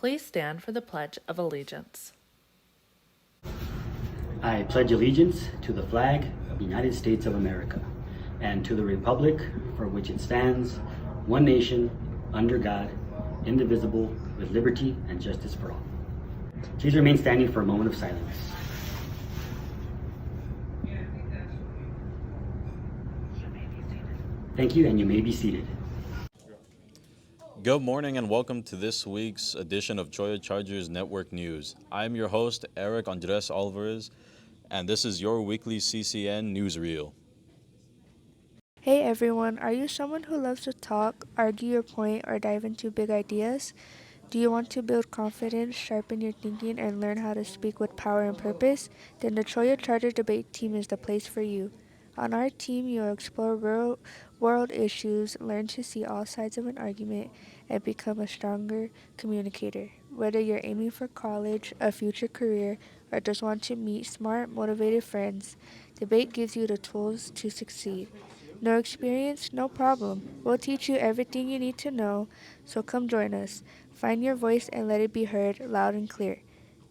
Please stand for the Pledge of Allegiance. I pledge allegiance to the flag of the United States of America and to the republic for which it stands, one nation, under God, indivisible, with liberty and justice for all. Please remain standing for a moment of silence. Thank you, and you may be seated. Good morning and welcome to this week's edition of Choya Chargers Network News. I'm your host, Eric Andres Alvarez, and this is your weekly CCN Newsreel. Hey everyone, are you someone who loves to talk, argue your point, or dive into big ideas? Do you want to build confidence, sharpen your thinking, and learn how to speak with power and purpose? Then the Choya Charger debate team is the place for you. On our team, you'll explore real world issues, learn to see all sides of an argument, and become a stronger communicator. Whether you're aiming for college, a future career, or just want to meet smart, motivated friends, debate gives you the tools to succeed. No experience? No problem. We'll teach you everything you need to know, so come join us. Find your voice and let it be heard loud and clear.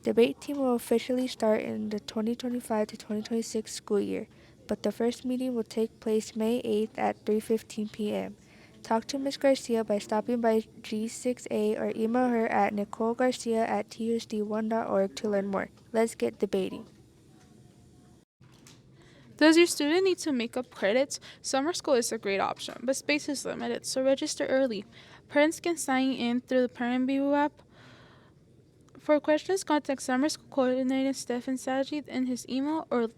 Debate team will officially start in the 2025 to 2026 school year, but the first meeting will take place May 8th at 3:15 p.m. Talk to Ms. Garcia by stopping by G6A or email her at nicolegarcia@tusd1.org to learn more. Let's get debating. Does your student need to make up credits? Summer school is a great option, but space is limited, so register early. Parents can sign in through the Parent View app. For questions, contact Summer School Coordinator Stefan Sajid in his email or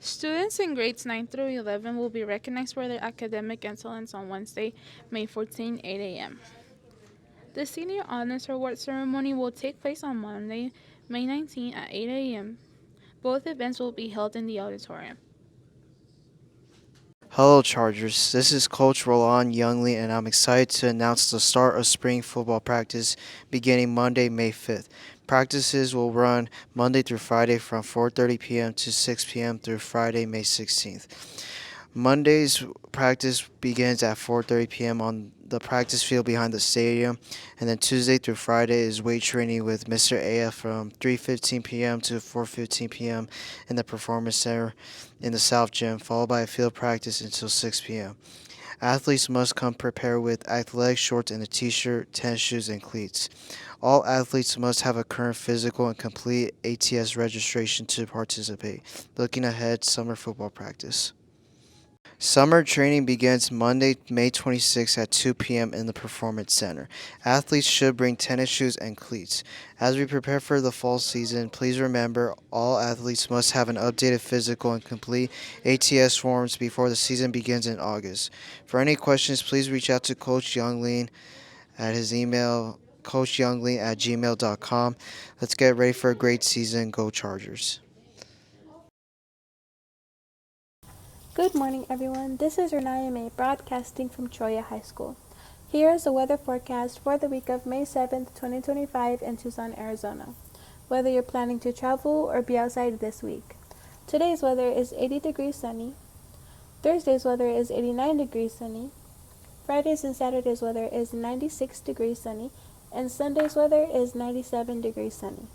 students in grades 9 through 11 will be recognized for their academic excellence on Wednesday, May 14, 8 a.m. The Senior Honors Award ceremony will take place on Monday, May 19 at 8 a.m. Both events will be held in the auditorium. Hello Chargers, this is Coach Roland Youngley and I'm excited to announce the start of spring football practice beginning Monday, May 5th. Practices will run Monday through Friday from 4:30 p.m. to 6 p.m. through Friday, May 16th. Monday's practice begins at 4:30 p.m. on the practice field behind the stadium, and then Tuesday through Friday is weight training with Mr. AF from 3:15 p.m. to 4:15 p.m. in the Performance Center in the South Gym, followed by a field practice until 6 p.m. Athletes must come prepared with athletic shorts and a t-shirt, tennis shoes, and cleats. All athletes must have a current physical and complete ATS registration to participate. Looking ahead, summer football practice. Summer training begins Monday, May 26 at 2 p.m. in the Performance Center. Athletes should bring tennis shoes and cleats. As we prepare for the fall season, please remember all athletes must have an updated physical and complete ATS forms before the season begins in August. For any questions, please reach out to Coach Youngling at his email, coachyoungling@gmail.com. Let's get ready for a great season. Go Chargers. Good morning, everyone. This is Renaya May broadcasting from Choya High School. Here is the weather forecast for the week of May 7th, 2025 in Tucson, Arizona. Whether you're planning to travel or be outside this week. Today's weather is 80 degrees sunny. Thursday's weather is 89 degrees sunny. Friday's and Saturday's weather is 96 degrees sunny. And Sunday's weather is 97 degrees sunny.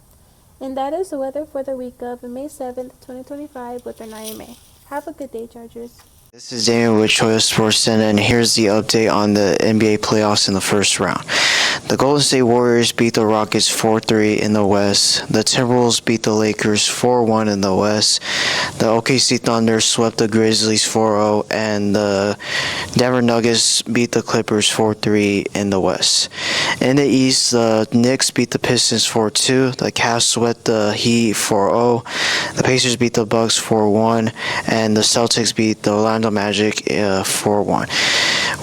And that is the weather for the week of May 7th, 2025 with Renaya May. Have a good day, Chargers. This is Daniel with Choya Sports Center, and here's the update on the NBA playoffs in the first round. The Golden State Warriors beat the Rockets 4-3 in the West. The Timberwolves beat the Lakers 4-1 in the West. The OKC Thunder swept the Grizzlies 4-0, and the Denver Nuggets beat the Clippers 4-3 in the West. In the East, the Knicks beat the Pistons 4-2. The Cavs swept the Heat 4-0. The Pacers beat the Bucks 4-1, and the Celtics beat the Orlando Magic 4-1.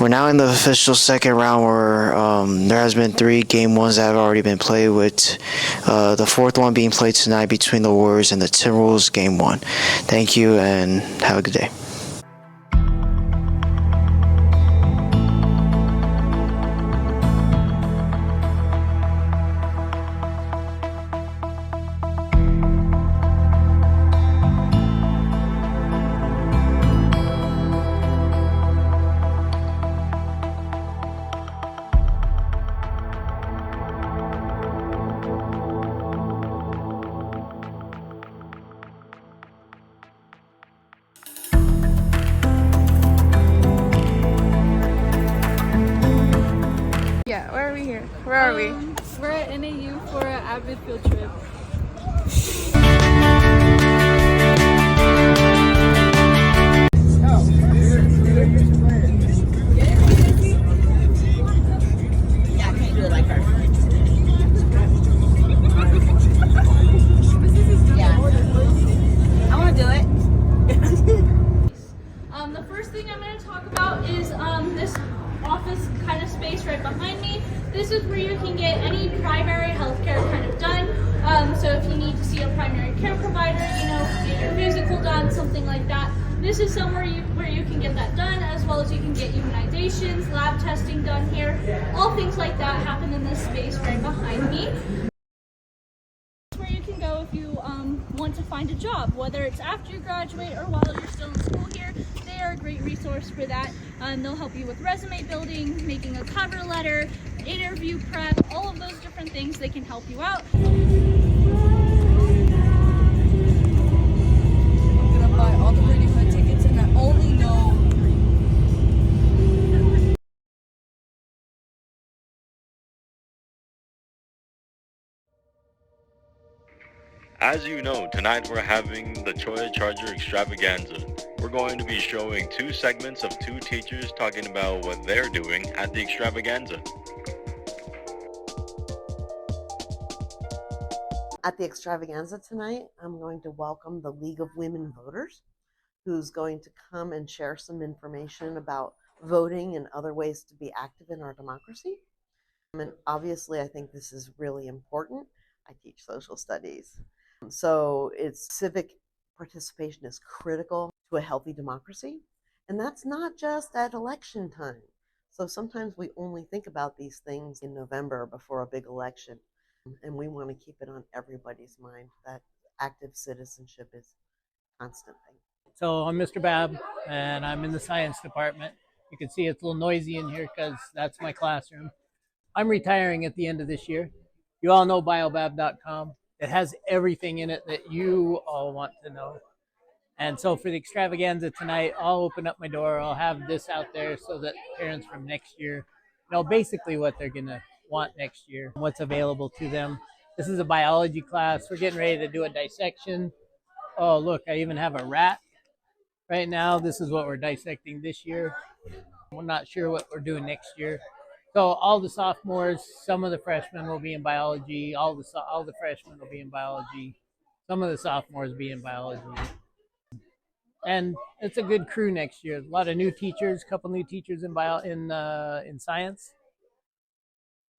We're now in the official second round where there has been 3 game ones that have already been played, with the fourth one being played tonight between the Warriors and the Timberwolves, game 1. Thank you and have a good day. Where are we? We're at NAU for an Avid field trip. Yeah, can you do it like her? Yeah. I want to do it. The first thing I'm going to talk about is this office kind of space right behind me. This is where you can get any primary healthcare kind of done. So if you need to see a primary care provider, get your physical done, something like that. This is somewhere where you can get that done, as well as you can get immunizations, lab testing done here. All things like that happen in this space right behind me. Where you can go if you want to find a job, whether it's after you graduate or while you're still in school here. They are a great resource for that. They'll help you with resume building, making a cover letter, interview prep, all of those different things. They can help you out. I'm gonna buy all the Ready Hood tickets, and I only know. As you know, tonight we're having the Choya Charger Extravaganza. We're going to be showing 2 segments of 2 teachers talking about what they're doing at the extravaganza. At the extravaganza tonight, I'm going to welcome the League of Women Voters, who's going to come and share some information about voting and other ways to be active in our democracy. And obviously, I think this is really important. I teach social studies. So it's civic participation is critical to a healthy democracy. And that's not just at election time. So sometimes we only think about these things in November before a big election. And we want to keep it on everybody's mind that active citizenship is a constant thing. So I'm Mr. Babb, and I'm in the science department. You can see it's a little noisy in here because that's my classroom. I'm retiring at the end of this year. You all know biobab.com. It has everything in it that you all want to know. And so for the extravaganza tonight, I'll open up my door. I'll have this out there so that parents from next year know basically what they're going to want next year, what's available to them. This is a biology class. We're getting ready to do a dissection. Oh, look, I even have a rat. Right now, this is what we're dissecting this year. We're not sure what we're doing next year. So all the sophomores, some of the freshmen will be in biology. All the freshmen will be in biology. Some of the sophomores be in biology. And it's a good crew next year. A lot of new teachers, a couple new teachers in science.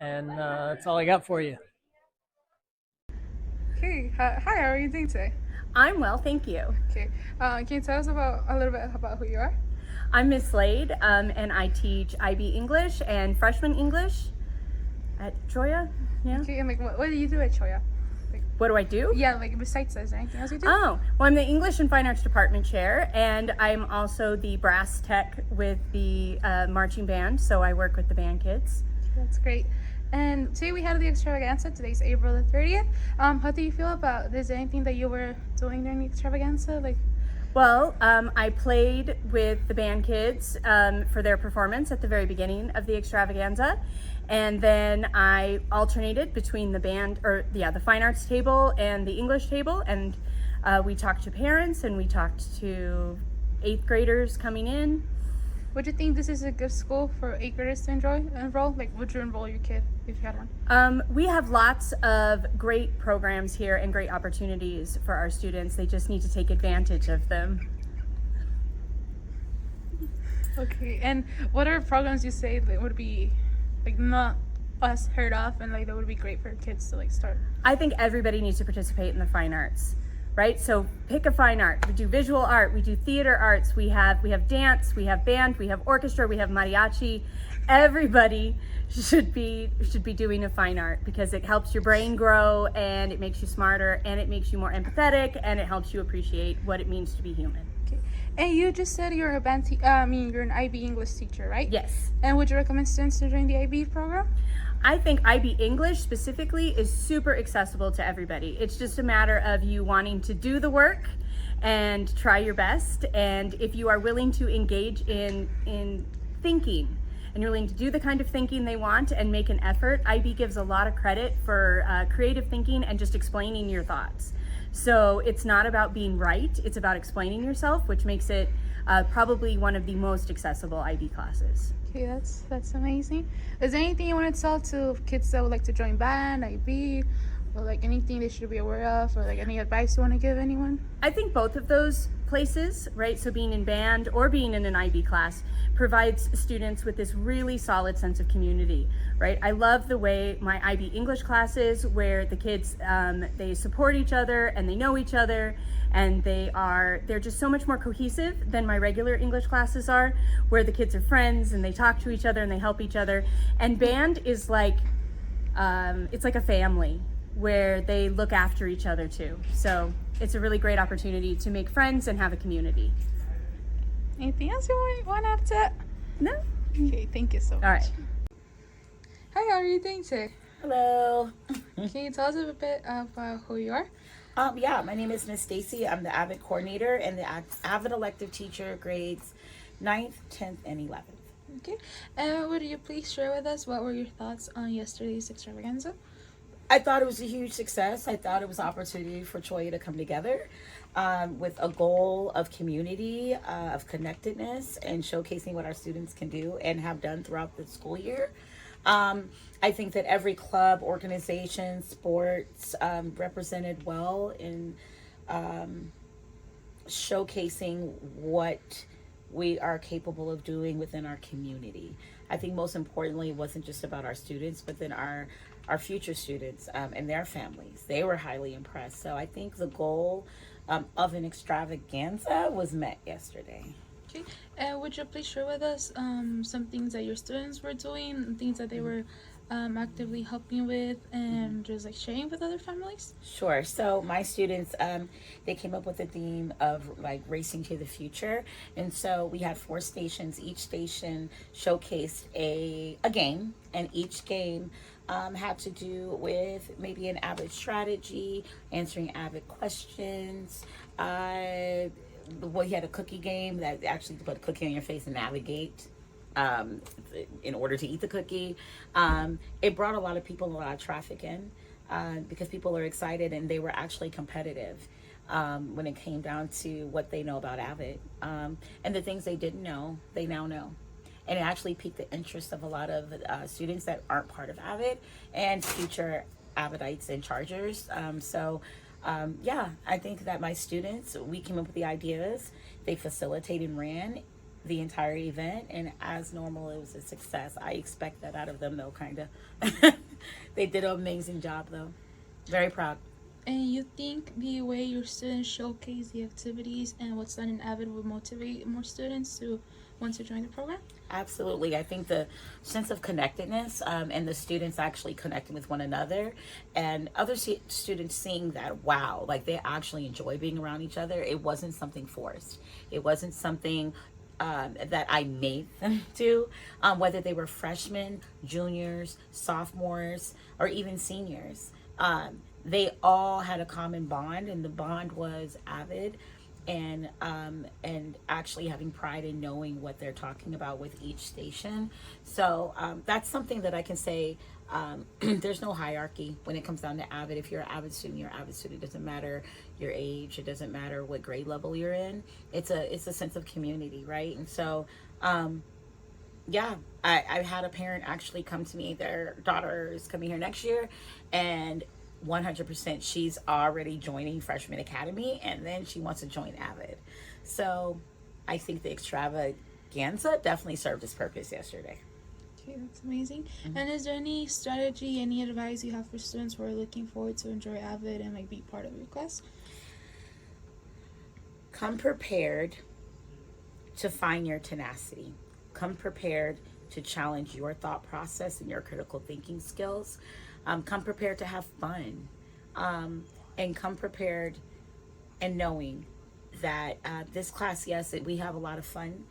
And that's all I got for you. Okay, hi, how are you doing today? I'm well, thank you. Okay, can you tell us a little bit about who you are? I'm Miss Slade, and I teach IB English and Freshman English at Choya. Yeah. Okay, and what do you do at Choya? What do I do? Yeah, besides this, anything else you do? Oh, well, I'm the English and Fine Arts Department Chair, and I'm also the brass tech with the marching band, so I work with the band kids. That's great. And today we had the extravaganza. Today's April the 30th. How do you feel about this? Anything that you were doing during the extravaganza? Well, I played with the band kids for their performance at the very beginning of the extravaganza. And then I alternated between the fine arts table and the English table. And we talked to parents and we talked to 8th graders coming in. Would you think this is a good school for 8th graders to enroll? Would you enroll your kid if you had one? We have lots of great programs here and great opportunities for our students. They just need to take advantage of them. Okay, and what are programs you say that would be not us heard of and that would be great for kids to start? I think everybody needs to participate in the fine arts. Right? So pick a fine art. We do visual art, we do theater arts, we have dance, we have band, we have orchestra, we have mariachi. Everybody should be doing a fine art because it helps your brain grow and it makes you smarter and it makes you more empathetic and it helps you appreciate what it means to be human. Okay. And you just said you're you're an IB English teacher, right? Yes. And would you recommend students to join the IB program? I think IB English specifically is super accessible to everybody. It's just a matter of you wanting to do the work and try your best. And if you are willing to engage in thinking and you're willing to do the kind of thinking they want and make an effort, IB gives a lot of credit for creative thinking and just explaining your thoughts. So it's not about being right, it's about explaining yourself, which makes it probably one of the most accessible IB classes. Okay, that's amazing. Is there anything you want to tell to kids that would like to join band, IB, or like anything they should be aware of, or like any advice you want to give anyone? I think both of those places, right, so being in band or being in an IB class, provides students with this really solid sense of community, right? I love the way my IB English classes, where the kids, they support each other and they know each other, and they're just so much more cohesive than my regular English classes are, where the kids are friends and they talk to each other and they help each other. And band is like, it's like a family where they look after each other too. So it's a really great opportunity to make friends and have a community. Anything else you want to add to that? No? Okay, thank you so much. All right. Hi, how are you doing today? Hello. Can you tell us a bit about who you are? Yeah, my name is Miss Stacy. I'm the AVID coordinator and the AVID elective teacher, grades 9th, 10th, and 11th. Okay. Would you please share with us what were your thoughts on yesterday's extravaganza? I thought it was a huge success. I thought it was an opportunity for Choya to come together with a goal of community, of connectedness, and showcasing what our students can do and have done throughout the school year. I think that every club, organization, sports represented well in showcasing what we are capable of doing within our community. I think most importantly, it wasn't just about our students, but then our future students and their families. They were highly impressed. So I think the goal of an extravaganza was met yesterday. Okay. Would you please share with us some things that your students were doing, things that they were actively helping with, and just like sharing with other families? Sure. So my students, they came up with a theme of like racing to the future. And so we had 4 stations. Each station showcased a game, and each game had to do with maybe an AVID strategy, answering AVID questions. Well, he had a cookie game that actually put a cookie on your face and navigate in order to eat the cookie. It brought a lot of people, a lot of traffic in because people are excited and they were actually competitive when it came down to what they know about AVID. And the things they didn't know, they now know. And it actually piqued the interest of a lot of students that aren't part of AVID and future AVIDites and Chargers. Yeah, I think that my students, we came up with the ideas, they facilitated and ran the entire event, and as normal, it was a success. I expect that out of them, though, kind of. They did an amazing job, though. Very proud. And you think the way your students showcase the activities and what's done in AVID would motivate more students to want to join the program? Absolutely. I think the sense of connectedness and the students actually connecting with one another and other students seeing that, wow, like they actually enjoy being around each other. It wasn't something forced. It wasn't something that I made them do, whether they were freshmen, juniors, sophomores, or even seniors. They all had a common bond, and the bond was AVID and actually having pride in knowing what they're talking about with each station. So that's something that I can say. There's no hierarchy when it comes down to AVID. If you're an AVID student, you're an AVID student. It doesn't matter your age. It doesn't matter what grade level you're in. It's a sense of community, right? And so, yeah, I had a parent actually come to me. Their daughter is coming here next year, and 100% she's already joining Freshman Academy, and then she wants to join AVID. So I think the extravaganza definitely served its purpose yesterday. Okay, that's amazing. And is there any strategy, any advice you have for students who are looking forward to enjoy AVID and like be part of your class? Come prepared to find your tenacity. Come prepared to challenge your thought process and your critical thinking skills. Come prepared to have fun. And come prepared and knowing that this class, yes, we have a lot of fun.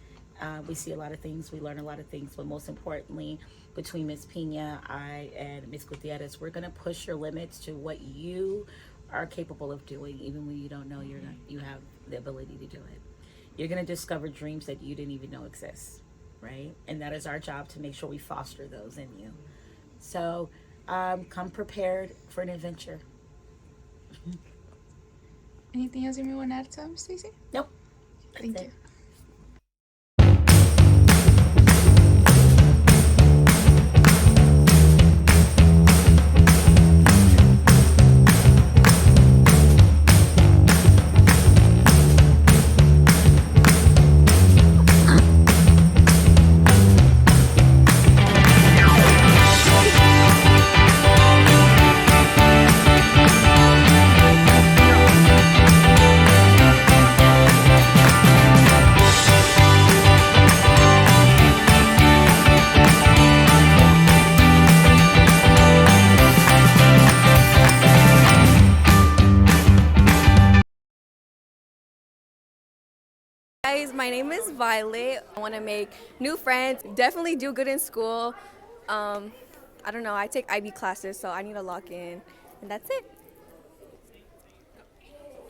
We see a lot of things, we learn a lot of things, but most importantly, between Ms. Pena, I, and Ms. Gutierrez, we're gonna push your limits to what you are capable of doing, even when you don't know you have the ability to do it. You're gonna discover dreams that you didn't even know exist. right? And that is our job to make sure we foster those in you. So come prepared for an adventure. Anything else you want to add to them, Stacey? Nope. Thank you. Guys, my name is Violet. I want to make new friends, definitely do good in school. I don't know, I take IB classes, so I need to lock in, and that's it.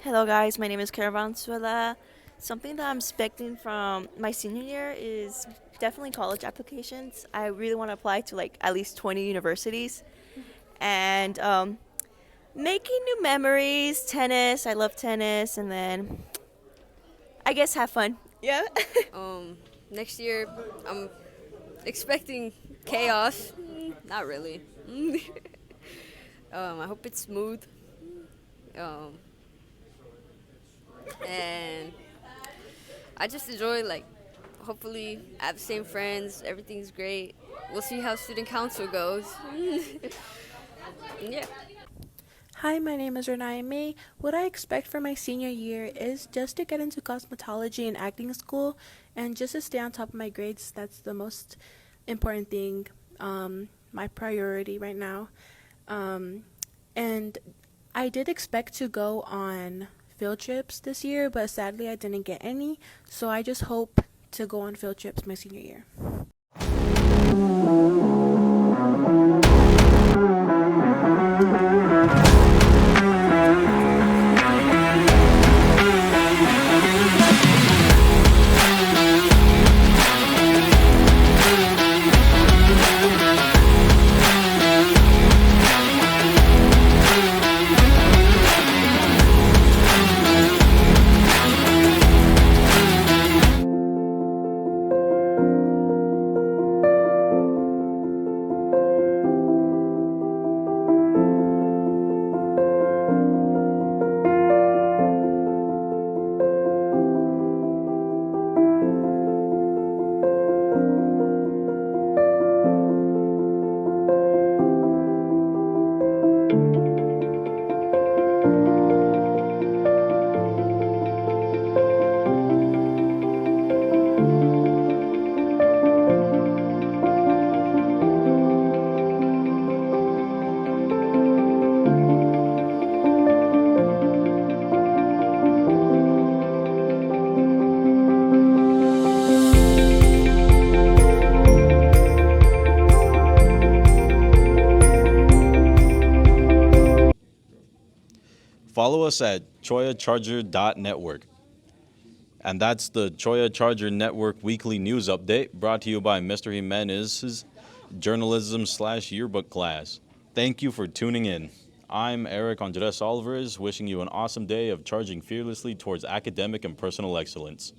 Hello guys, my name is Caravanzuela. Something that I'm expecting from my senior year is definitely college applications. I really want to apply to like at least 20 universities and making new memories, tennis, I love tennis, and then I guess have fun. Yeah. Next year, I'm expecting chaos. Not really. I hope it's smooth. And I just enjoy, like, hopefully I have the same friends. Everything's great. We'll see how student council goes. Yeah. Hi, my name is Renaya May. What I expect for my senior year is just to get into cosmetology and acting school and just to stay on top of my grades. That's the most important thing, my priority right now. And I did expect to go on field trips this year, but sadly I didn't get any. So I just hope to go on field trips my senior year. Follow us at choyacharger.network. And that's the Choya Charger Network weekly news update brought to you by Mr. Jimenez's journalism/yearbook class. Thank you for tuning in. I'm Eric Andres Alvarez, wishing you an awesome day of charging fearlessly towards academic and personal excellence.